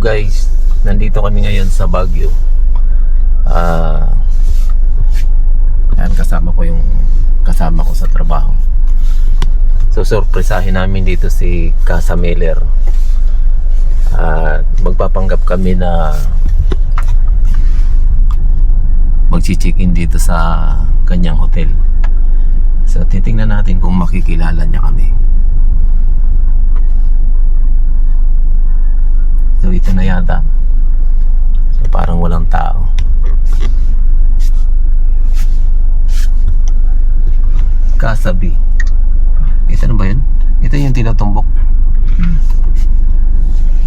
guys, nandito kami ngayon sa Baguio. Yan, kasama ko sa trabaho. So surpresahin namin dito si Casa Miller. Magpapanggap kami na magchi-check-in dito sa kanyang hotel. So titingnan natin kung makikilala niya kami. So ito na yata. So parang walang tao. Casa B. Ito na ba yun? Ito yung tinatumbok.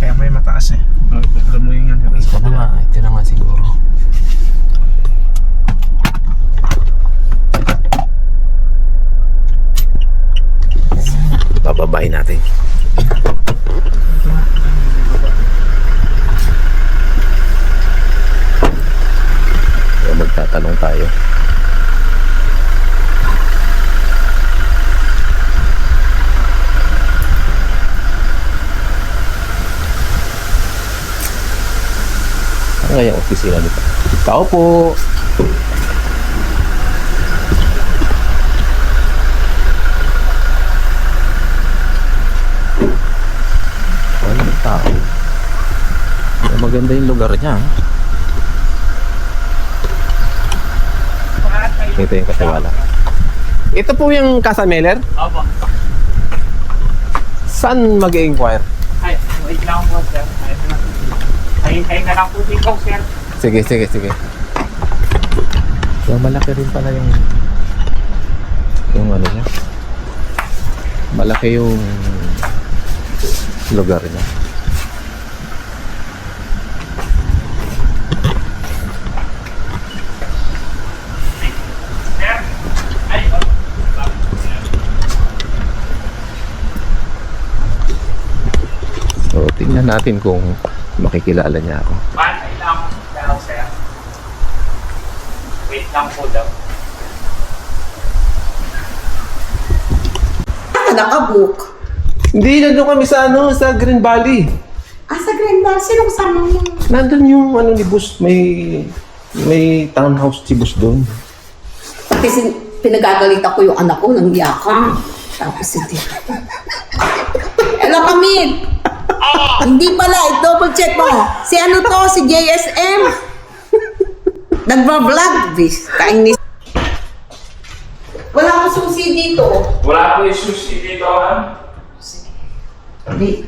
Kaya may mataas eh. Alam mo yung yan. Ito na nga siguro. Bababain natin. So, magtatanong tayo. Ano nga yung opisina nito? Tao po! Walang tao. Maganda yung lugar niya. Ito yung kasiwala. Ito po yung Casa Miller? Opo. Saan mag-i-inquire? Ay, wait lang po sir. Hintay na lang po dito sir. Sige. So, malaki rin pala yung ano niya. Malaki yung lugar niya. Sir. Ay, So, tingnan natin kung makikilala niya ako. Hintay lang daw sir. Wait lang po daw. Nakabook. Hindi, nandun kami sa sa Green Valley. Sa Green Valley, sino kasama mo? Nandun yung ni Boss, may townhouse si Boss doon. Kasi pinagagalitan ko yung anak ko ng iyaka. Tapos hindi. Hello, Kamil! Hindi pala, double check mo. Si ano to, si JSM. Nagba-vlog, bis. Kainis. Wala akong susi dito. Wala po yung sushi dito ha? Hindi.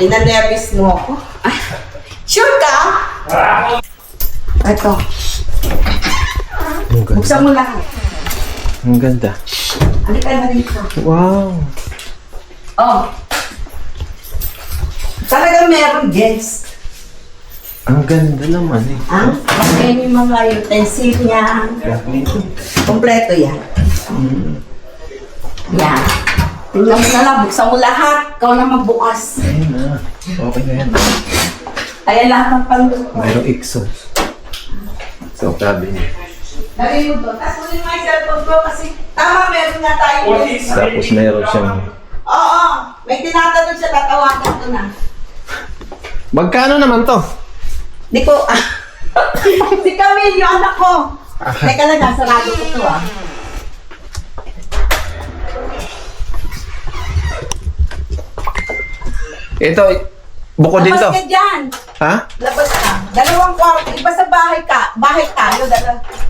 Pinanervis mo ako. Ay, sure ka? Wala po. Ito. Ang ganda. Buksan mo lahat. Ang ganda. Halika na rito. Wow. Oh. Talaga meron guest. Ang ganda naman eh. Yan yung mga utensil niya. Kompleto yan. Yan. Tingnan mo na lang, buksan mo lahat. Ikaw na magbukas. Ayun na. Okay na yan. Kaya lahat ng panduko. Mayroong exhaust. So, cabinet. Lagay mo doon. Tapos ulit mga cellphone ko kasi tama, meron nga tayo. Tapos meron siyang... Oo, may tinatanong siya, tatawagan ko na. Magkano naman to? Di ko, si Camille, yung anak ko. Teka lang, nasarado ko to Ito, buko din to. Labas ka dyan. Ha? Labas ka. Dalawang kwarto. Iba sa bahay tayo.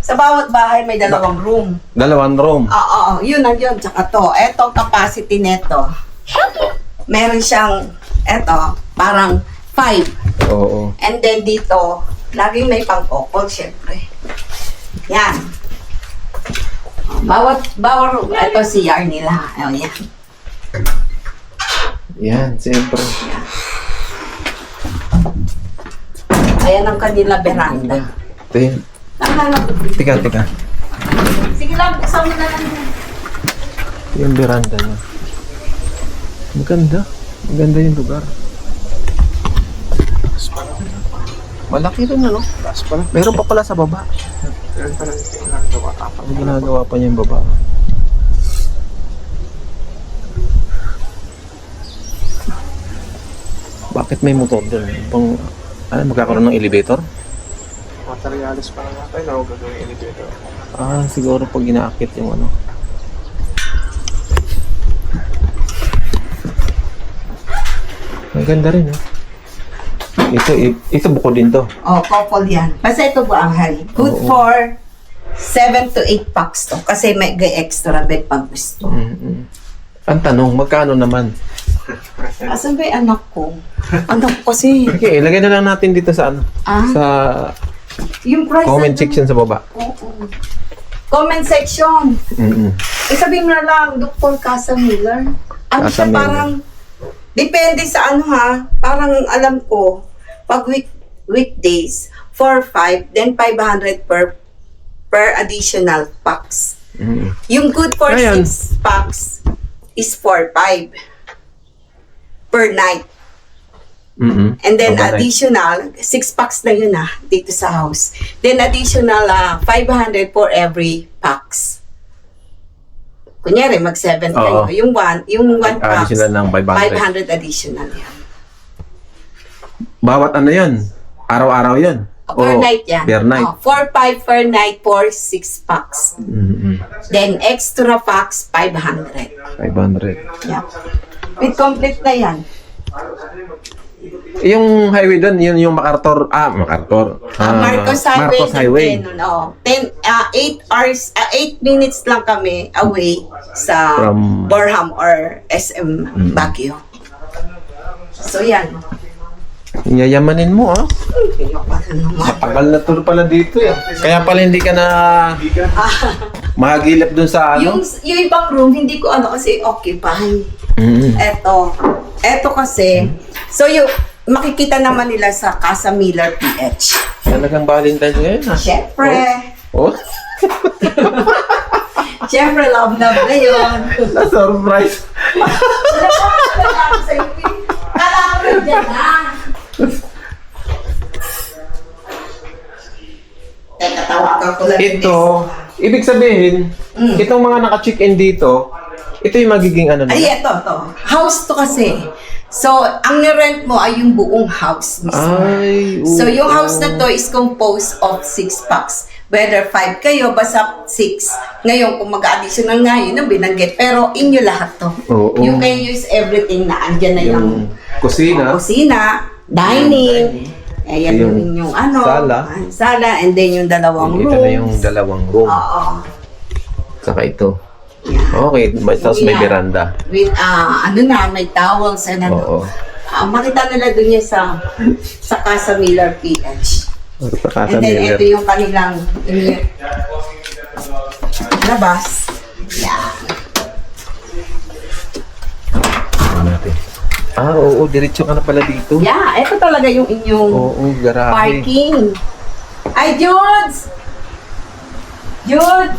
Sa bawat bahay may dalawang room. Dalawang room. Oo, yun ang yun. Tsaka to. Eto capacity neto. Meron siyang, eto, parang 5. Oo. And then dito, laging may pangkokol, syempre. Yan. Bawat room. Eto CR nila. Ayun, yan. Yan, siyempre. Ayan ang kanila veranda. Ito yan. Tika. Sige lang, buksan mo na lang. Ito yung veranda niya. Maganda. Maganda yung lugar. Malaki rin ano? Meron pa pala sa baba. Meron pala yung ginagawa. May ginagawa pa niya yung baba. Bakit may motor doon? Pang, magkakaroon ng elevator? Materialis pa lang natin, ako gagawin yung elevator. Siguro pag inaakit yung ano. Ang ganda rin, eh. Ito bukod din to. Oh, couple yan. Basta ito po ang hali. Good Oo. for 7 to 8 packs to. Kasi may extra bed pag gusto. Mm-mm. Ang tanong, magkano naman? Asan ba yung anak ko? Anak ko kasi. Okay, ilagay na lang natin dito sa ano. Sa Yung price comment na- section sa baba. Oo. Comment section. Mm-mm. Sabihin mo na lang, Dr. Casa Miller. Ano Casa siya Miller. parang, depende sa ano ha, parang alam ko, pag weekdays, 4-5, then 500 per additional packs. Mm-mm. Yung good for Ayan. 6 packs is 4-5 per night. Mm-mm. And then Overnight. additional, 6 packs na yun dito sa house. Then additional 500 for every packs. Kunyari, mag-7 kayo. Oo. Yung one packs, Additional ng 500. 500 additional yan. Bawat ano yun? Araw-araw yun? Per night yan. Per night? 4-5 per night for 6 packs. Mm-mm. Then extra packs, 500. 500. Yeah. With complete na yan. Yung highway doon, yun yung MacArthur. Marcos Highway. Marcos Highway. 8 minutes lang kami away sa From- Borham or SM Baguio. So yan. Yayamanin mo, ah. Ano naman. Tagal na tour pala dito, eh. Kaya pala hindi ka na mahagilap dun sa ano. Yung ibang room, hindi ko kasi occupy. Mm-mm. Eto kasi, so yung makikita naman nila sa Casa Miller PH. Talagang Valentine's ngayon, ah. Siyempre. Oh? Siyempre, love na yun. Na-surprise. Kala ko rin dyan Teka, tawagan ko lang. Ito, ibig sabihin, itong mga naka-check-in dito, ito yung magiging ano na. Ay, ito. House to kasi. So, ang nirent mo ay yung buong house mismo. Ay, So, yung house na to is composed of 6 packs. Whether 5 kayo, basta 6. Ngayon, kung mag-additional nga yun, ang binanggit. Pero, inyo lahat to. Oo. Yung kayo is everything na andyan na yung kusina. kusina, dining, ayan Yung yung sala. and then yung dalawang Ito rooms. na yung dalawang room. Oo. Saka ito. Yeah. Okay, tapos may veranda. With, may towels and Oo. makita nila dun yan sa Casa Miller PH. Sa Casa And then Miller. ito yung kanilang labas. Yeah. Ano natin? Oo, diretso ka na pala dito. Yeah, ito talaga yung inyong Oo, garahe. parking. Ay, Judes! Jude!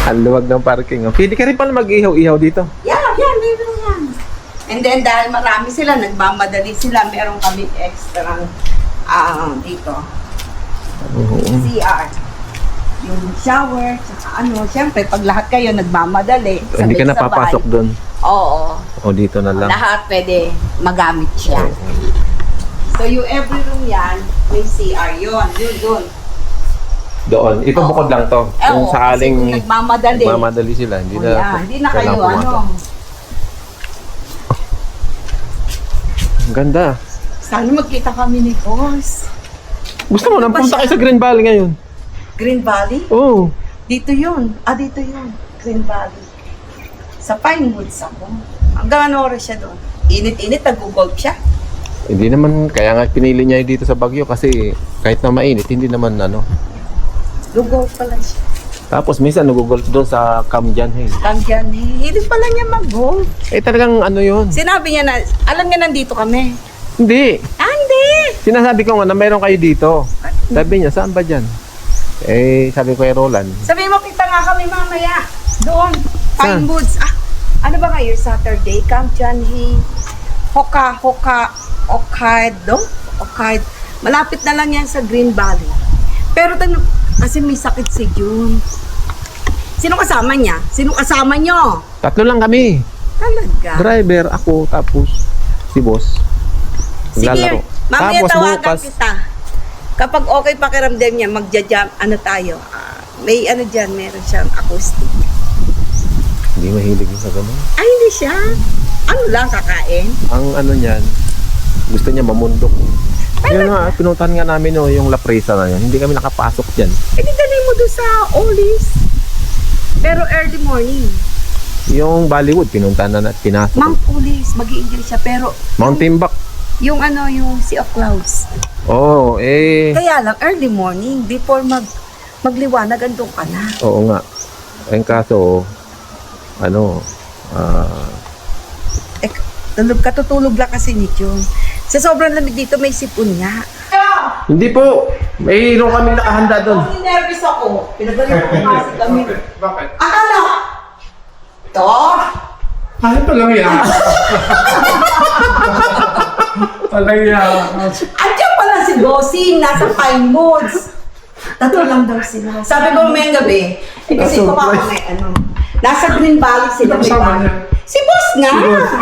Ang luwag ng parking. Oh. Pwede ka rin pala mag-ihaw-ihaw dito. Yeah, meron yan. And then dahil marami sila, nagmamadali sila, meron kami extra dito. Oo. CR. Yung shower, tsaka syempre pag lahat kayo nagmamadali. Hindi ka na sabay-sabay. papasok doon. Oo. O dito na lang. Lahat pwede magamit siya. Oo. So yung every room yan, may CR yun. Yun, doon. Doon. Ito Oo. bukod lang to. Kung Kasi sakaling kung nagmamadali. sila, hindi Oh, na, yeah. Hindi na kayo, kailangan pumasok. Ang ganda. Sana magkita kami ni Boss. Gusto mo, Ano ba napunta siya? kayo sa Green Valley ngayon? Green Valley? Oo. Dito yun. Dito yun. Green Valley. Sa Pinewoods ako. Hanggang ano oras siya doon? Init-init, nag-golf siya. Hindi naman, kaya nga pinili niya dito sa Baguio kasi kahit na mainit, hindi naman ano. Nag-golf pala siya. Tapos minsan nag-golf doon sa Camjan. Hey. Kamdiyan, hindi pala niya mag-golf. Eh talagang ano yun? Sinabi niya na, alam niya nandito kami. Hindi. Hindi! Sinasabi ko nga na mayroon kayo dito. Sabi niya, saan ba dyan? Eh, sabi ko kay Roland. Sabi mo, kita nga kami mamaya. Doon, Saan? Pinewoods. Ano ba kayo, Saturday? Kamdiyan, Hokkaido? Malapit na lang yan sa Green Valley. Pero kasi may sakit si June. Sino kasama niya? Sino kasama niyo? 3 lang kami. Talaga? Driver, ako, tapos si boss. Sige, Maglalaro. mamaya Tapos tawagan bukas, kita. Kapag okay pakiramdam niya, magja-jam, ano tayo. May ano dyan, meron siyang acoustic. hindi mahilig yun sa ganun. Ay, hindi siya. Ano lang, kakain. Ang ano niyan, gusto niya mamundok. Yun nga, pinuntahan nga namin yung La Presa na yun. Hindi kami nakapasok dyan. Eh, di dali mo doon sa Olis. Pero early morning. Yung Bollywood, pinuntahan na pinasok. Mount Olis, mag-i-enjoy siya. Pero Mount Timbuk. yung ano, yung Sea of Clouds. Oo, Kaya lang, early morning, before magliwanag, andun ka na. oo nga. Ang kaso, ano, Katutulog lang kasi ni Jun. Sa sobrang lamig dito, may sipon nga. hindi po. Mayroon kami nakahanda doon. Ang nervous ako. Pinagaling ko kasi kami. Bakit? Akala! Ito? Ano pa lang yan? Palang yan. Andiyan pala si Bossing, nasa Pine Woods. Tatlo lang daw sila. Sabi ko may gabi, kasi kumakain may ano. Nasa Green Valley sila. Kasama niya. Si Boss nga!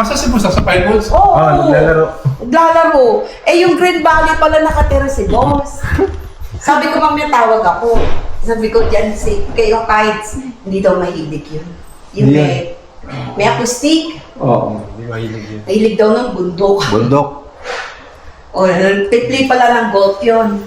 Asa si Boss? Sa Pine Woods? Oo. naglalaro. Naglalaro. Eh, yung Green Valley pala nakatira si Boss. Sabi ko, mamaya tawag ako. Sabi ko, dyan si kayo Kites. Hindi daw mahilig yun. Yung may acoustic. Oo. Hindi mahilig yun. Mahilig daw ng bundok. Bundok. O, tipli pala ng golf yun.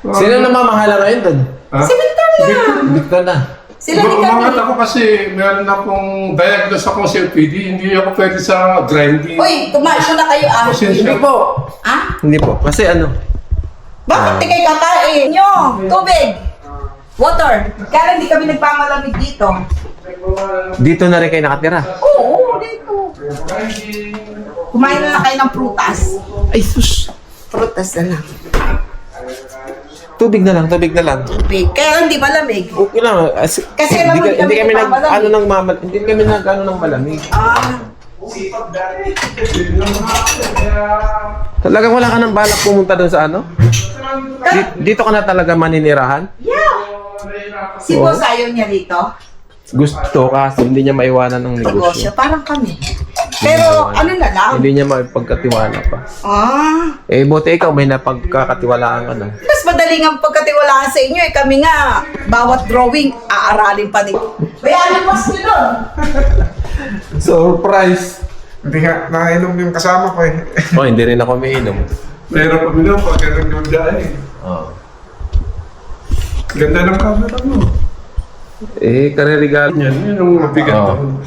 Sino namamahala ngayon doon? Si Victor na. Victor na. Sila ni Umangat Camille. ako kasi meron akong diagnose akong COPD. Hindi ako pwede sa grinding. Uy, kumasyo na kayo, Ashley. Pasensya. Hindi po. Ah? Hindi po. Kasi ano, Bakit di kayo kakain? Nyo, tubig. Water. Kaya hindi kami nagpamalamig dito. dito na rin kayo nakatira. Oo, dito. Kumain na kayo ng prutas. Ay, sus. Prutas na lang. Tubig na lang, tubig na lang. Tubig. Kaya hindi malamig. Okay lang. Kasi hindi, naman hindi kami kami nag nagpapamalamig. ano ng hindi kami nag ano ng malamig. Ah, Talagang wala ka nang balak pumunta doon sa ano? Dito ka na talaga maninirahan? yeah. Si Oo. Boss ayaw niya dito. Gusto kasi hindi niya maiwanan ng Negosyo. negosyo. Parang kami. Pero ano na lang. Hindi niya maipagkatiwala pa. Ah. Eh, buti ikaw may napagkakatiwalaan ka na. Mas madaling ang pagkatiwalaan sa inyo eh. Kami nga, bawat drawing, aaralin pa din. Bayaran mas nyo doon. Surprise! Hindi nga, nakainom yung kasama ko eh. Oh, hindi rin ako umiinom. Meron kami lang pag ganun yung dahil. Oh. Ganda ng camera mo. Eh, karerigal. Yan, yun yung mabigat. Oo.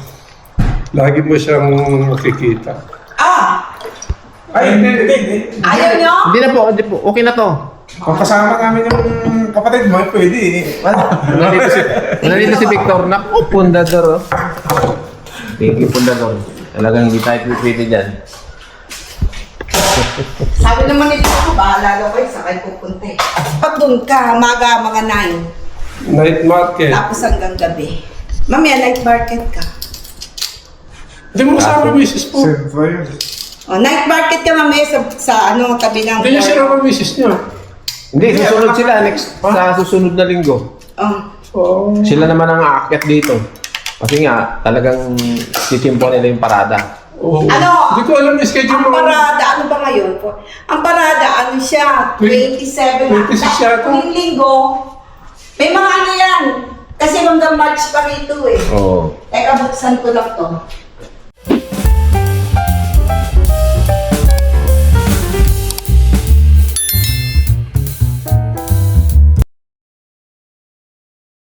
Lagi mo siyang makikita. Ah! Ay, hindi. Ayaw nyo? Hindi na po, hindi po. Okay na to. Kung kasama namin yung kapatid mo, pwede eh. Nandito si Victor. Naku, pundador. Oh. Thank you, pundador. Talagang hindi tayo pipili dyan. Sabi naman nito ako, bahala daw kayo sa kayo pupunta eh. Pag doon ka, maga mga 9, Night market. tapos hanggang gabi. Mamaya night market ka. Hindi mo kasama yung misis po. Siyempre yun. O, night market ka mamaya sa ano, tabi ng... Hindi niya sinama yung misis niya. Hindi, susunod sila next sa susunod na linggo. Oh. Oo. Sila naman ang aakyat dito. Kasi nga, talagang titimpo nila yung parada. Oo. Ano? Hindi ko alam yung schedule Ang mo. parada, ano ba ngayon? Ang parada, ano siya? 27 na. 26 yata. Yung linggo, may mga ano yan. Kasi hanggang March pa rito eh. Oo. Teka, buksan ko lang to.